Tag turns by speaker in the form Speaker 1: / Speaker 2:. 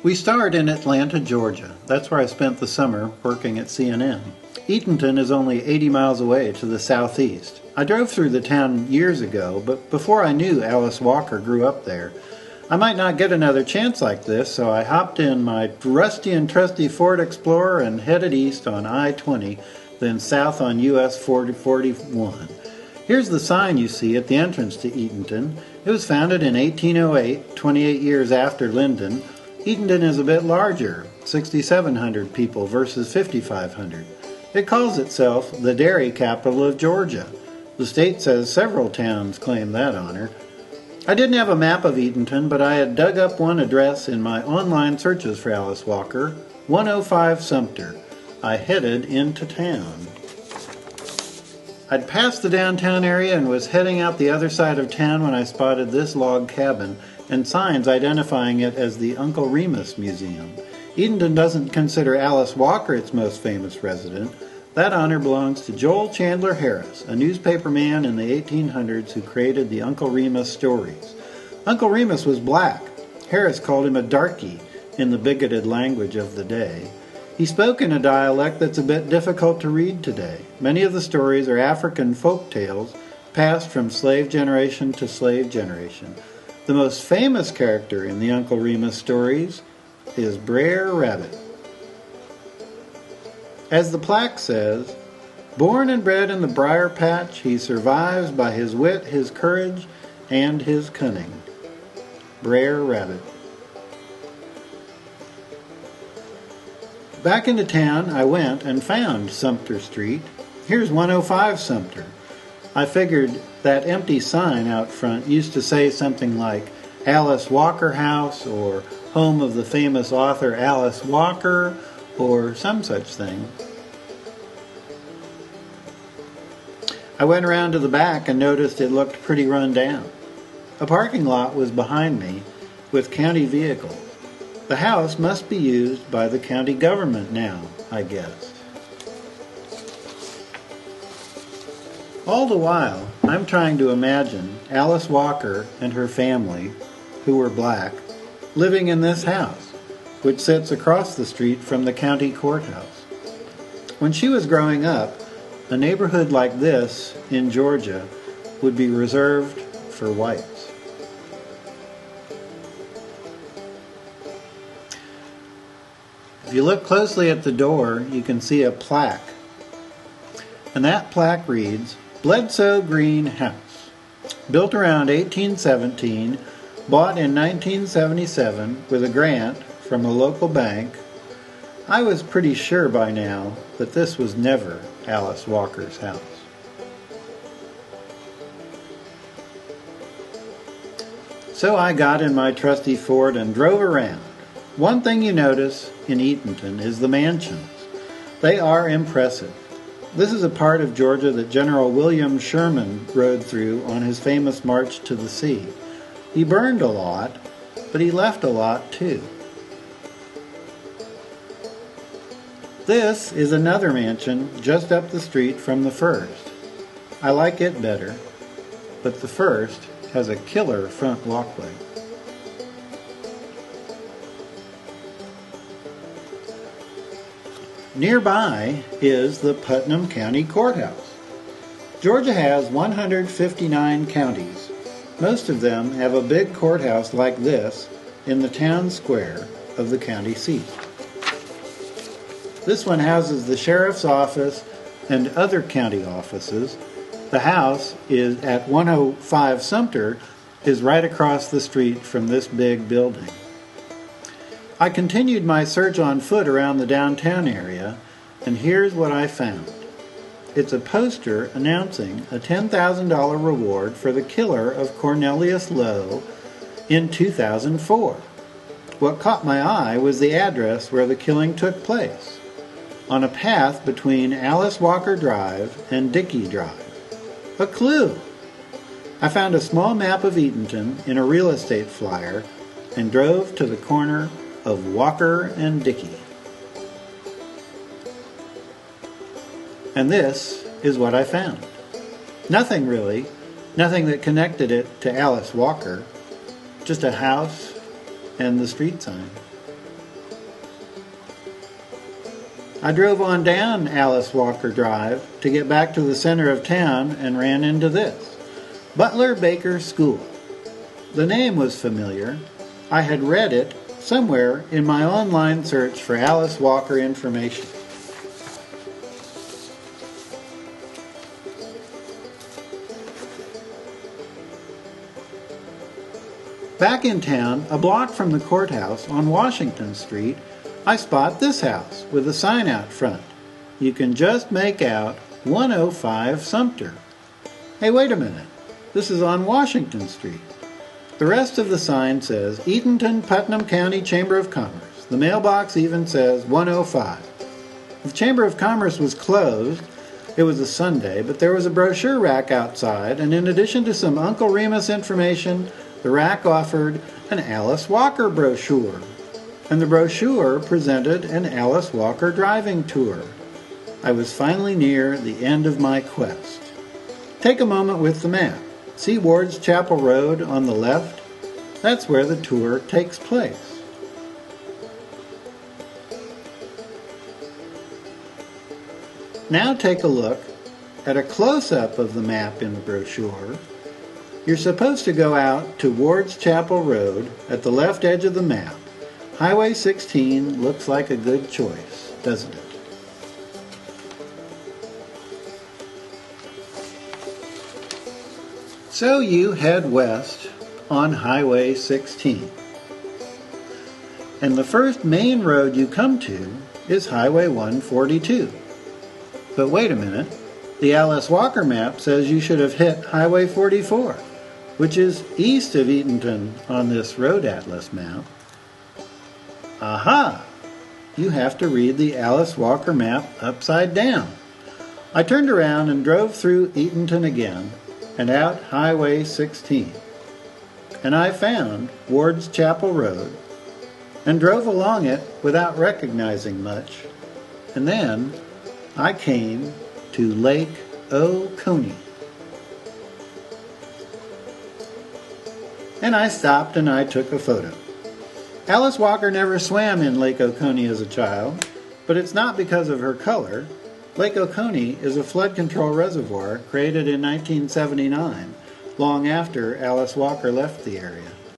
Speaker 1: We start in Atlanta, Georgia. That's where I spent the summer working at CNN. Eatonton is only 80 miles away to the southeast. I drove through the town years ago, but before I knew Alice Walker grew up there. I might not get another chance like this, so I hopped in my rusty and trusty Ford Explorer and headed east on I-20, then south on US 4041. Here's the sign you see at the entrance to Eatonton. It was founded in 1808, 28 years after Lyndon. Eatonton is a bit larger, 6,700 people versus 5,500. It calls itself the dairy capital of Georgia. The state says several towns claim that honor. I didn't have a map of Eatonton, but I had dug up one address in my online searches for Alice Walker, 105 Sumter. I headed into town. I'd passed the downtown area and was heading out the other side of town when I spotted this log cabin and signs identifying it as the Uncle Remus Museum. Eatonton doesn't consider Alice Walker its most famous resident. That honor belongs to Joel Chandler Harris, a newspaper man in the 1800s who created the Uncle Remus stories. Uncle Remus was black. Harris called him a darky in the bigoted language of the day. He spoke in a dialect that's a bit difficult to read today. Many of the stories are African folk tales passed from slave generation to slave generation. The most famous character in the Uncle Remus stories is Brer Rabbit. As the plaque says, born and bred in the briar patch, he survives by his wit, his courage, and his cunning. Brer Rabbit. Back into town I went and found Sumter Street. Here's 105 Sumter. I figured that empty sign out front used to say something like Alice Walker House or home of the famous author Alice Walker or some such thing. I went around to the back and noticed it looked pretty run down. A parking lot was behind me with county vehicles. The house must be used by the county government now, I guessed. All the while, I'm trying to imagine Alice Walker and her family, who were black, living in this house, which sits across the street from the county courthouse. When she was growing up, a neighborhood like this in Georgia would be reserved for whites. If you look closely at the door, you can see a plaque. And that plaque reads, Bledsoe Green House. Built around 1817, bought in 1977 with a grant from a local bank. I was pretty sure by now that this was never Alice Walker's house. So I got in my trusty Ford and drove around. One thing you notice in Eatonton is the mansions. They are impressive. This is a part of Georgia that General William Sherman rode through on his famous March to the Sea. He burned a lot, but he left a lot too. This is another mansion just up the street from the first. I like it better, but the first has a killer front walkway. Nearby is the Putnam County Courthouse. Georgia has 159 counties. Most of them have a big courthouse like this in the town square of the county seat. This one houses the sheriff's office and other county offices. The house is at 105 Sumter is right across the street from this big building. I continued my search on foot around the downtown area, and here's what I found. It's a poster announcing a $10,000 reward for the killer of Cornelius Lowe in 2004. What caught my eye was the address where the killing took place, on a path between Alice Walker Drive and Dickey Drive. A clue! I found a small map of Eatonton in a real estate flyer and drove to the corner of Walker and Dickey. And this is what I found. Nothing really. Nothing that connected it to Alice Walker. Just a house and the street sign. I drove on down Alice Walker Drive to get back to the center of town and ran into this, Butler Baker School. The name was familiar. I had read it somewhere in my online search for Alice Walker information. Back in town, a block from the courthouse on Washington Street, I spot this house with a sign out front. You can just make out 105 Sumter. Hey, wait a minute. This is on Washington Street. The rest of the sign says Eatonton, Putnam County Chamber of Commerce. The mailbox even says 105. The Chamber of Commerce was closed. It was a Sunday, but there was a brochure rack outside, and in addition to some Uncle Remus information, the rack offered an Alice Walker brochure. And the brochure presented an Alice Walker driving tour. I was finally near the end of my quest. Take a moment with the map. See Ward's Chapel Road on the left? That's where the tour takes place. Now take a look at a close-up of the map in the brochure. You're supposed to go out to Ward's Chapel Road at the left edge of the map. Highway 16 looks like a good choice, doesn't it? So you head west on Highway 16. And the first main road you come to is Highway 142. But wait a minute, the Alice Walker map says you should have hit Highway 44, which is east of Eatonton on this road atlas map. Aha! You have to read the Alice Walker map upside down. I turned around and drove through Eatonton again and out Highway 16. And I found Ward's Chapel Road and drove along it without recognizing much. And then I came to Lake Oconee. And I stopped and I took a photo. Alice Walker never swam in Lake Oconee as a child, but it's not because of her color. Lake Oconee is a flood control reservoir created in 1979, long after Alice Walker left the area.